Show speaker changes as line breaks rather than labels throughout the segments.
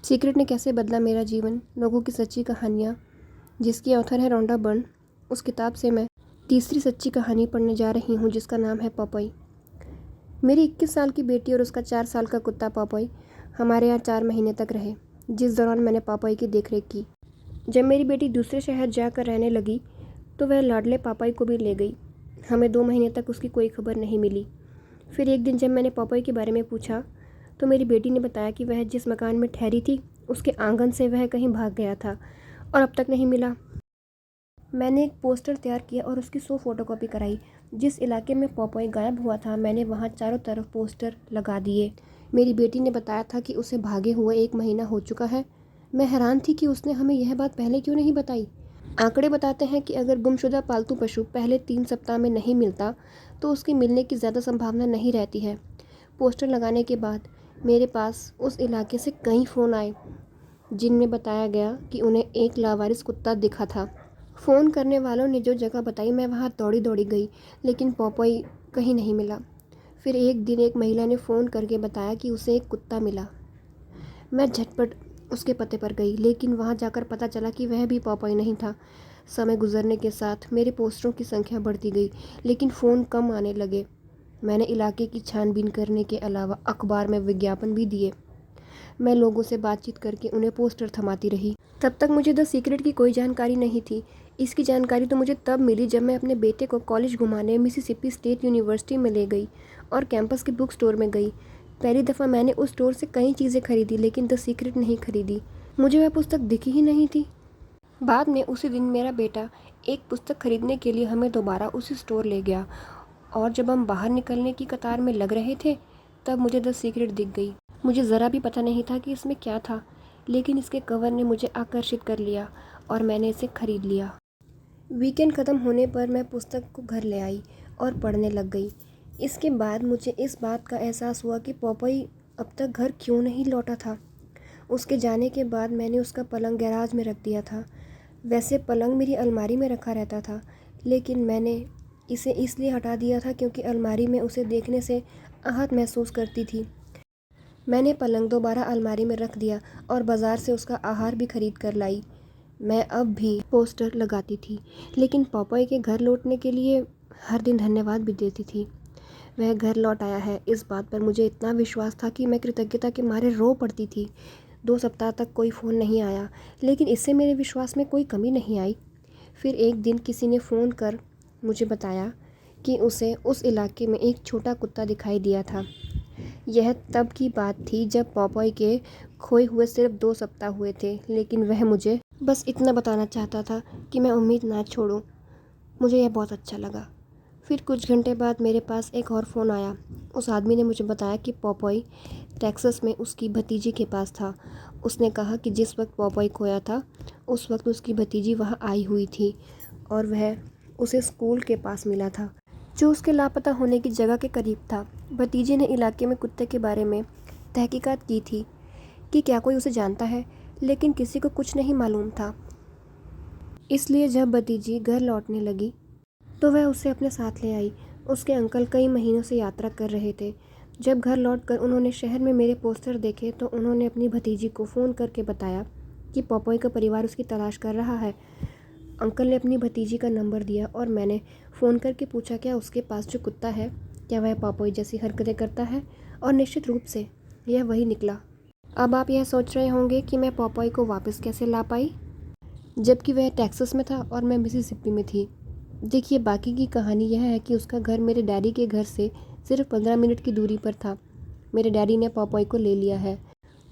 Secret ने कैसे बदला मेरा जीवन, लोगों की सच्ची कहानियाँ, जिसकी ऑथर है रोंडा बर्न। उस किताब से मैं तीसरी सच्ची कहानी पढ़ने जा रही हूँ, जिसका नाम है पॉपॉय। मेरी 21 साल की बेटी और उसका 4 साल का कुत्ता पॉपॉय हमारे यहाँ 4 महीने तक रहे, जिस दौरान मैंने पॉपॉय की देखरेख की। जब मेरी बेटी दूसरे शहर जाकर रहने लगी तो वह लाडले पॉपॉय को भी ले गई। हमें 2 महीने तक उसकी कोई खबर नहीं मिली। फिर एक दिन जब मैंने पॉपॉय के बारे में पूछा तो मेरी बेटी ने बताया कि वह जिस मकान में ठहरी थी उसके आंगन से वह कहीं भाग गया था और अब तक नहीं मिला। मैंने एक पोस्टर तैयार किया और उसकी 100 फोटोकॉपी कराई। जिस इलाके में पॉपॉय गायब हुआ था मैंने वहाँ चारों तरफ पोस्टर लगा दिए। मेरी बेटी ने बताया था कि उसे भागे हुए 1 महीना हो चुका है। मैं हैरान थी कि उसने हमें यह बात पहले क्यों नहीं बताई। आंकड़े बताते हैं कि अगर गुमशुदा पालतू पशु पहले 3 सप्ताह में नहीं मिलता तो उसके मिलने की ज़्यादा संभावना नहीं रहती है। पोस्टर लगाने के बाद मेरे पास उस इलाके से कई फ़ोन आए जिनमें बताया गया कि उन्हें एक लावारिस कुत्ता दिखा था। फ़ोन करने वालों ने जो जगह बताई मैं वहाँ दौड़ी दौड़ी गई, लेकिन पॉपॉय कहीं नहीं मिला। फिर एक दिन एक महिला ने फ़ोन करके बताया कि उसे एक कुत्ता मिला। मैं झटपट उसके पते पर गई, लेकिन वहाँ जाकर पता चला कि वह भी पॉपॉय नहीं था। समय गुजरने के साथ मेरे पोस्टरों की संख्या बढ़ती गई, लेकिन फ़ोन कम आने लगे। मैंने इलाके की छानबीन करने के अलावा अखबार में विज्ञापन भी दिए। मैं लोगों से बातचीत करके उन्हें पोस्टर थमाती रही। तब तक मुझे द सीक्रेट की कोई जानकारी नहीं थी। इसकी जानकारी तो मुझे तब मिली जब मैं अपने बेटे को कॉलेज घुमाने मिसिसिपी स्टेट यूनिवर्सिटी में ले गई और कैंपस के बुक स्टोर में गई। पहली दफ़ा मैंने उस स्टोर से कई चीज़ें खरीदी, लेकिन द सीक्रेट नहीं खरीदी। मुझे वह पुस्तक दिखी ही नहीं थी। बाद में उसी दिन मेरा बेटा एक पुस्तक खरीदने के लिए हमें दोबारा उसी स्टोर ले गया और जब हम बाहर निकलने की कतार में लग रहे थे तब मुझे द सीक्रेट दिख गई। मुझे ज़रा भी पता नहीं था कि इसमें क्या था, लेकिन इसके कवर ने मुझे आकर्षित कर लिया और मैंने इसे खरीद लिया। वीकेंड ख़त्म होने पर मैं पुस्तक को घर ले आई और पढ़ने लग गई। इसके बाद मुझे इस बात का एहसास हुआ कि पॉपॉय अब तक घर क्यों नहीं लौटा था। उसके जाने के बाद मैंने उसका पलंग गैराज में रख दिया था। वैसे पलंग मेरी अलमारी में रखा रहता था, लेकिन मैंने इसे इसलिए हटा दिया था क्योंकि अलमारी में उसे देखने से आहत महसूस करती थी। मैंने पलंग दोबारा अलमारी में रख दिया और बाज़ार से उसका आहार भी खरीद कर लाई। मैं अब भी पोस्टर लगाती थी, लेकिन पॉपॉय के घर लौटने के लिए हर दिन धन्यवाद भी देती थी। वह घर लौट आया है, इस बात पर मुझे इतना विश्वास था कि मैं कृतज्ञता के मारे रो पड़ती थी। 2 सप्ताह तक कोई फ़ोन नहीं आया, लेकिन इससे मेरे विश्वास में कोई कमी नहीं आई। फिर एक दिन किसी ने फ़ोन कर मुझे बताया कि उसे उस इलाके में एक छोटा कुत्ता दिखाई दिया था। यह तब की बात थी जब पॉपॉय के खोए हुए सिर्फ 2 सप्ताह हुए थे, लेकिन वह मुझे बस इतना बताना चाहता था कि मैं उम्मीद ना छोड़ूं। मुझे यह बहुत अच्छा लगा। फिर कुछ घंटे बाद मेरे पास एक और फ़ोन आया। उस आदमी ने मुझे बताया कि पॉपॉय टेक्सास में उसकी भतीजी के पास था। उसने कहा कि जिस वक्त पॉपॉय खोया था उस वक्त उसकी भतीजी वहाँ आई हुई थी और वह उसे स्कूल के पास मिला था, जो उसके लापता होने की जगह के करीब था। भतीजी ने इलाके में कुत्ते के बारे में तहकीकात की थी कि क्या कोई उसे जानता है, लेकिन किसी को कुछ नहीं मालूम था। इसलिए जब भतीजी घर लौटने लगी तो वह उसे अपने साथ ले आई। उसके अंकल कई महीनों से यात्रा कर रहे थे। जब घर लौटकर उन्होंने शहर में मेरे पोस्टर देखे तो उन्होंने अपनी भतीजी को फ़ोन करके बताया कि पॉपॉय का परिवार उसकी तलाश कर रहा है। अंकल ने अपनी भतीजी का नंबर दिया और मैंने फ़ोन करके पूछा क्या उसके पास जो कुत्ता है क्या वह पॉपॉय जैसी हरकतें करता है, और निश्चित रूप से यह वही निकला। अब आप यह सोच रहे होंगे कि मैं पॉपॉय को वापस कैसे ला पाई, जबकि वह टेक्सास में था और मैं मिसिसिपी में थी। देखिए, बाकी की कहानी यह है कि उसका घर मेरे डैडी के घर से सिर्फ 15 मिनट की दूरी पर था। मेरे डैडी ने पॉपॉय को ले लिया है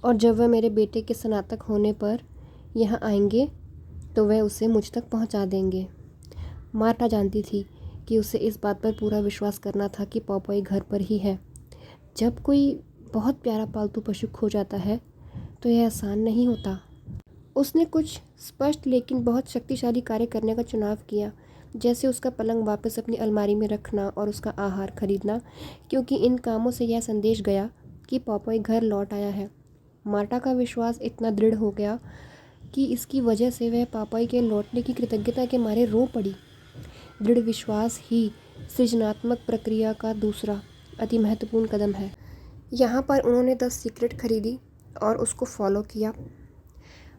और जब वह मेरे बेटे के स्नातक होने पर यहाँ आएंगे तो वह उसे मुझ तक पहुँचा देंगे। मार्टा जानती थी कि उसे इस बात पर पूरा विश्वास करना था कि पॉपॉय घर पर ही है। जब कोई बहुत प्यारा पालतू पशु खो जाता है तो यह आसान नहीं होता। उसने कुछ स्पष्ट लेकिन बहुत शक्तिशाली कार्य करने का चुनाव किया, जैसे उसका पलंग वापस अपनी अलमारी में रखना और उसका आहार खरीदना, क्योंकि इन कामों से यह संदेश गया कि पॉपॉय घर लौट आया है। मार्टा का विश्वास इतना दृढ़ हो गया कि इसकी वजह से वह पॉपॉय के लौटने की कृतज्ञता के मारे रो पड़ी। दृढ़ विश्वास ही सृजनात्मक प्रक्रिया का दूसरा अति महत्वपूर्ण कदम है। यहाँ पर उन्होंने द सीक्रेट खरीदी और उसको फॉलो किया।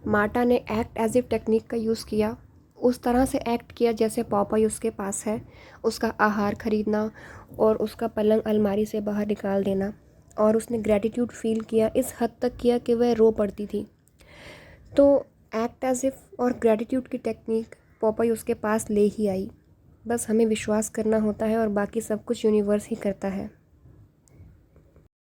मार्टा ने एक्ट एज इफ टेक्निक का यूज़ किया, उस तरह से एक्ट किया जैसे पॉपाई उसके पास है, उसका आहार खरीदना और उसका पलंग अलमारी से बाहर निकाल देना। और उसने ग्रैटिट्यूड फील किया, इस हद तक किया कि वह रो पड़ती थी। तो एक्ट एज इफ और ग्रैटिट्यूड की टेक्निक पॉपाई उसके पास ले ही आई। बस हमें विश्वास करना होता है और बाकी सब कुछ यूनिवर्स ही करता है।